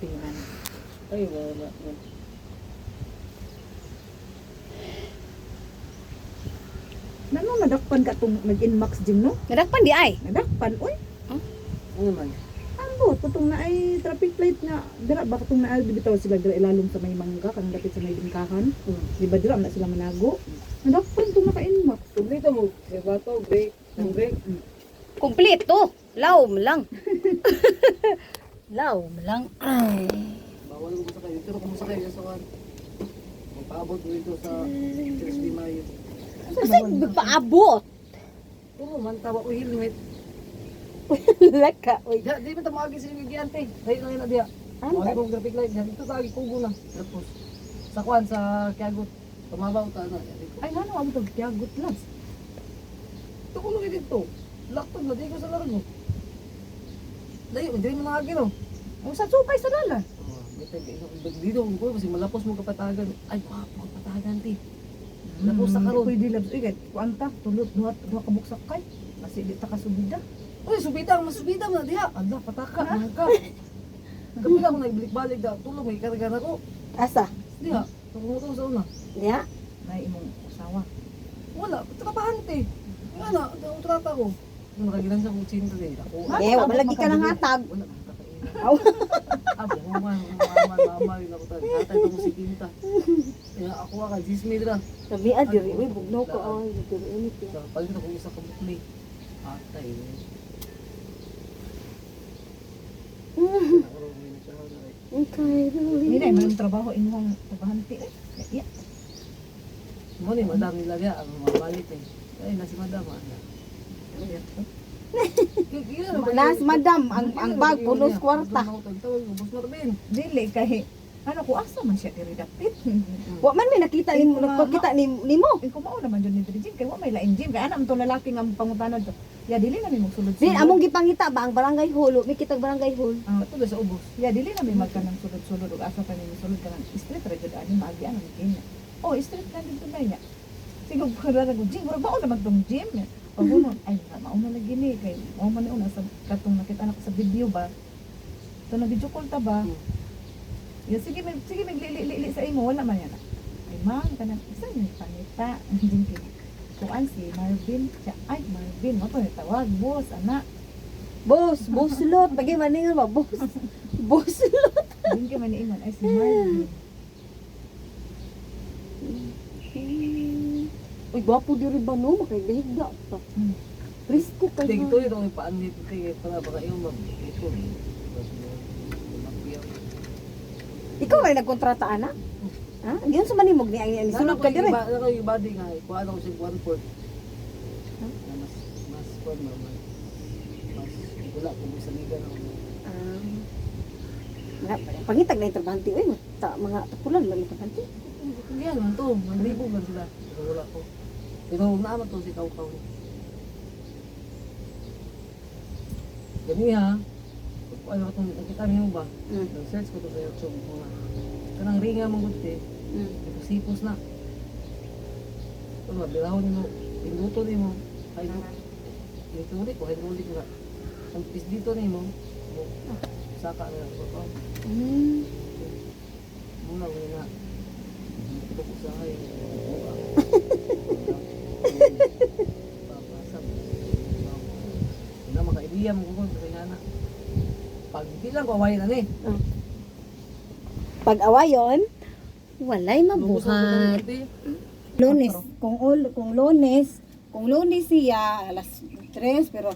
pingan. Ay, wala. Nano nadakpan ka tong nag-inmax gym no? Nadakpan di ay. Nadakpan oy. Ano man? Ambot katong na ay traffic light nga dira ba katong naa bitaw sila dira ilalom sa may mangga kang dapit sa may bingkahan. Di ba dira na sila manago? Nadakpan tong naka-inmax. Kumplito mo. Kaya bato, break. Ang break. Kompleto. Laom lang. Laom lang. Ay. Bawal ko sa kayo. Pero kung sa kayo, sa kan. Magpaabot mo ito sa Thursday Mayo. Kasi magpaabot. Oo, man tawa ko helmet. Laka. Uy. Di ba tamagi sa yung gigante? Dahil lang yun na diya. Magi kong traffic light. Ito tagi kugo na. Tapos, sa kwan, sa Kiagot. Tumabaw ta na. Ay ngano amo tong tiagot las. Ito ko lang dito. Laptop na, di ko sa largo. Dahil, hindi mo nakagi no. Ang sa supay sa dala. Dito ko kasi malapos mo kapatagan. Ay, wapo kapatagan ti. Lapos sa karon. Pwede labs igay. Kuanta tulot duha ka buksak kay. Kasi di ta kasubida. Uy, subida, masubida mo na diha. Ala, pataka, nangka. Kapila ako nagbalik-balik da. Tulog, may karga na ko. Asa? Diha, tungutong sa una. Diya? Na imong usawa. Wala, trabahante. Nga na, utrata ko. Nung nakagilan sa kutsinta din. Ako, Eh, wala lagi ka nang hatag. wala, nakakaina. Aw. Abo, maman, maman, nakutan. Natay ko si Kinta. Kaya ako ka, sismidra. Sabi diri, uy, bugnaw ko ay diri init. Sa palit ako isa ka bukli. Atay. Okay, Hindi na imong trabaho imong trabahante. Ya. Mo ni madam nilagay ang mabalit eh. Ay nasi madam ana. Nas madam ang bag pulos kwarta. Tawag ubos na rin. Dili kay ano ko asa man siya diri dapit. Wa man may nakita nimo. Ikaw mao naman jud ni diri gym kay wa may lain gym kay ana man to lalaki nga pangutanon to. Ya dili na mi magsulod. Din among gipangita ba ang barangay hall, may kitag barangay hall. Tulo sa ubos. Ya dili na mi magkanang sulod-sulod ug asa pa ni sulod kanang street ra jud ani maagi ana kanya. Oh, street lang dito na niya. Siguro para na gym, mura ba naman tong gym. Pag uno, ay mauna na gini kay mo man una sa katong nakita na ko sa video ba. To na video call ta ba? Ya sige maglili sa imo wala man yan. Ay ma'am kanang isa ni pangita ang gym kay. Kuan si Marvin, siya ay Marvin, mo to ni tawag boss ana. Boss lot, bagay maningan ba boss. Boss lot. Din kay man ingon ay si Marvin. Uy, gwapo diri ba no? Makagahigda pa. Risko ka Tig na. to ito yung paan dito kay para baka yung ma'am. Ito. Ikaw ay nagkontrata ana? Ha? Diyon sa manimog ni ay sulod ka dire. Ako yung body nga, kuha ako siya 1/4. Mas kuha mo, mas wala kung sa liga na ako. Pangitag na yung trabahante. Uy, mga tapulan lang yung trabahante. Yan man to, manlibo man sila. Pero wala ko. Pero naaman to si Kaw-Kaw. Gani ha, ano itong nakita niyo ba? Nag-search ko to sa YouTube muna. Kanang ringa mong guti, sipos na. Ito ba, bilahon mo, pinuto ni mo, hydraulic ko, hydraulic na. Ang pis dito ni mo, saka na ako. Muna ko na. Ito ko sa kayo. Papasap. Na makaibiya mo ko kasi nga na. Pag hindi lang ko awayin na ni. Pag-awayon, walay mabuhat. Lunes, kung Lunes siya alas 3 pero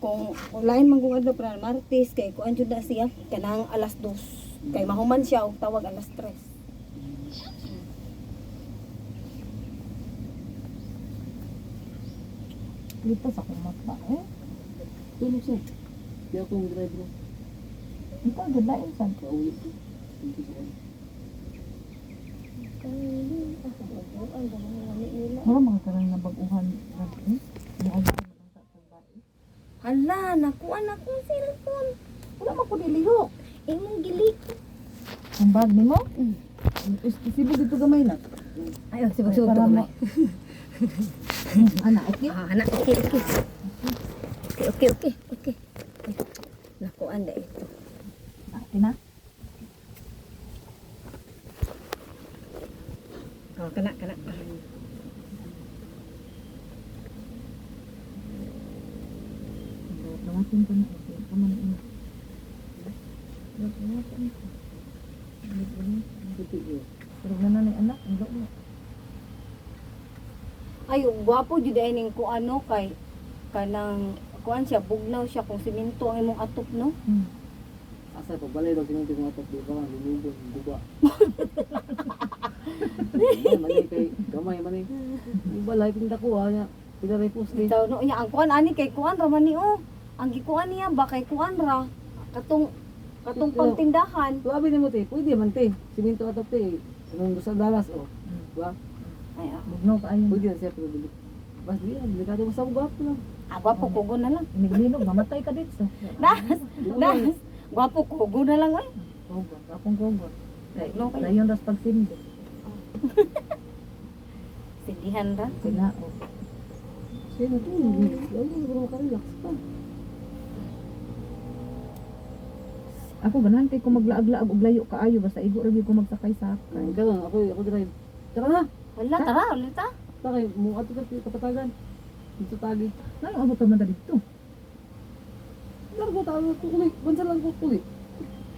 kung online manggugad na para Martes kay kuan jud na siya kanang alas 2 kay mahuman siya og tawag alas 3. Lipas ako mata eh. Tulog siya. Di ako yung driver. Ikaw gud lain sad. Kaulit ko. Wala mga karang nabaguhan natin. Hala, nakuan ako ang cellphone. Wala man ko nilihok. Imong gilik. Ang bag nimo? Isibo dito gamay na. Ayo, sibag-sibag to Para kamay. Ana, okay? Anak, okay. Okay. Nakuan da ito. Okay na? kana. Nangatin ko na. Kaman ina. Nangatin ko. Puti yun. Pero na nanay anak, ang loob. Ay, gwapo jud ay ning ko ano kay kanang kuan siya bugnaw siya kung simento ang imong atop no. Asa ko balay daw sinunod ko atok di ba nga lulubog guba. Mali kay gamay man eh. Yung balay pinda ko niya. Pinaray post din. Bitaw no nya ang kuan ani kay kuan ra man ni oh. Ang gikuan niya ba kay kuan ra katong pangtindahan. Tuabi ni mo te, pwede man te. Siminto atok te. Anong gusto dalas oh. Diba? Ay, Bugnaw ka ayun. Pwede na siya pero dili. Bas di yan, delikado mo sa gwapo lang. gwapo kugo na lang. Iniglinog, mamatay ka dito. Das. Gwapo kugo na lang oy. Kogon, kapong kogon. No, kay- Dayon ras pagsindi. Sindihan ra. Sila, oh. Sino to? Lalo na makarelax pa. Ako ganahan kay ko maglaag-laag og layo kaayo basta igo ra gyud ko magsakay-sakay. Ikaw lang, ako drive. Tara na! Wala tara, ulit ta. Takay, mo ato ka kapatagan. Dito tagi. Nang abot ka man ta dito. Largo tayo ko ulit. Bansa lang ko ulit.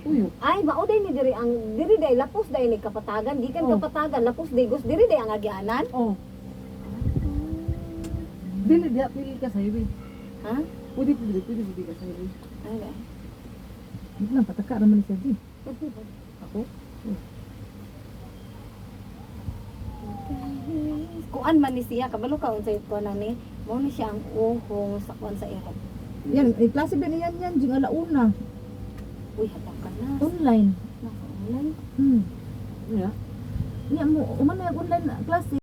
Uyo. Ay, mauday ni diri ang diri day lapos day ni kapatagan, gikan Oh. kapatagan lapos day gus diri day ang agianan. Oh. Dili dia pili ka sa highway. Ha? Pwede ka sa highway. Ay. Di lang pataka ra man siya di. Ako? Kuan man ni siya kabalo ka unsay kuan ni. Mao ni siya ang uhong sa kuan sa ihap. Yan, klase ba niyan yan jing alauna. Uy, hadap ka na. Online. Naka-online. Hmm. Iya. Niya mo, uman na yung online klase.